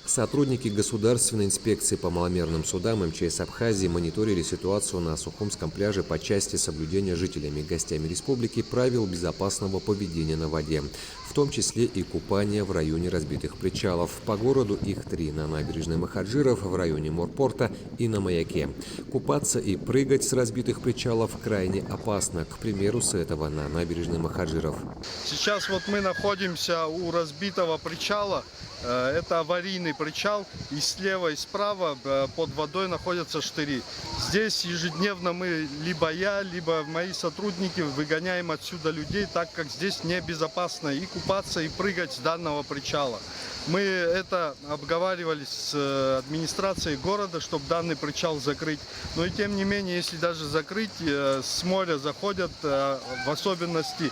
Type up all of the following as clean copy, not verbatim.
Сотрудники Государственной инспекции по маломерным судам МЧС Абхазии мониторили ситуацию на Сухумском пляже по части соблюдения жителями и гостями республики правил безопасного поведения на воде, в том числе и купания в районе разбитых причалов. По городу их 3 на набережной Махаджиров, в районе Морпорта и на Маяке. Купаться и прыгать с разбитых причалов крайне опасно, к примеру, с этого на набережной Махаджиров. Сейчас вот мы находимся у разбитого причала. Это аварийный причал, и слева и справа под водой находятся штыри. Здесь ежедневно мы, либо я, либо мои сотрудники, выгоняем отсюда людей, так как здесь небезопасно и купаться, и прыгать с данного причала. Мы это обговаривали с администрацией города, чтобы данный причал закрыть. Но и тем не менее, если даже закрыть, с моря заходят, в особенности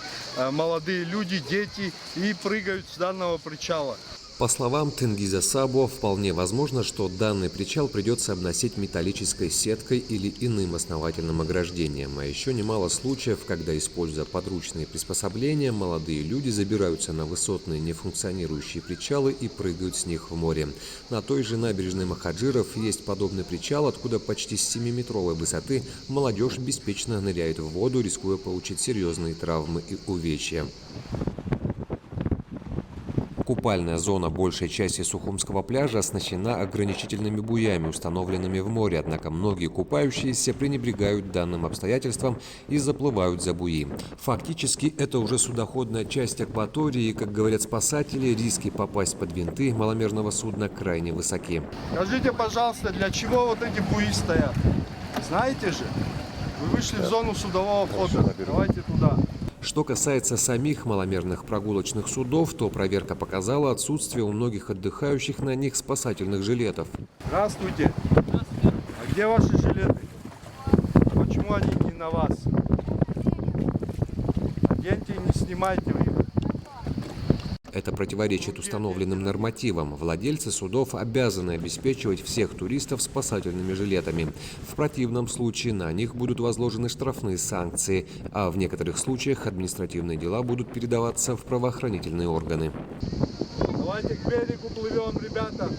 молодые люди, дети, и прыгают с данного причала. По словам Тенгиза Сабо, вполне возможно, что данный причал придется обносить металлической сеткой или иным основательным ограждением. А еще немало случаев, когда, используя подручные приспособления, молодые люди забираются на высотные нефункционирующие причалы и прыгают с них в море. На той же набережной Махаджиров есть подобный причал, откуда почти с 7-метровой высоты молодежь беспечно ныряет в воду, рискуя получить серьезные травмы и увечья. Купальная зона большей части Сухумского пляжа оснащена ограничительными буями, установленными в море, однако многие купающиеся пренебрегают данным обстоятельством и заплывают за буи. Фактически это уже судоходная часть акватории, и, как говорят спасатели, риски попасть под винты маломерного судна крайне высоки. Скажите, пожалуйста, для чего вот эти буи стоят? Знаете же? Вы вышли в зону судового входа. Давайте туда. Что касается самих маломерных прогулочных судов, то проверка показала отсутствие у многих отдыхающих на них спасательных жилетов. Здравствуйте. А где ваши жилеты? Почему они не на вас? Оденьте и не снимайте их. Это противоречит установленным нормативам. Владельцы судов обязаны обеспечивать всех туристов спасательными жилетами. В противном случае на них будут возложены штрафные санкции, а в некоторых случаях административные дела будут передаваться в правоохранительные органы. Давайте к берегу плывем, ребята.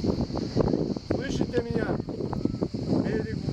Слышите меня? К берегу.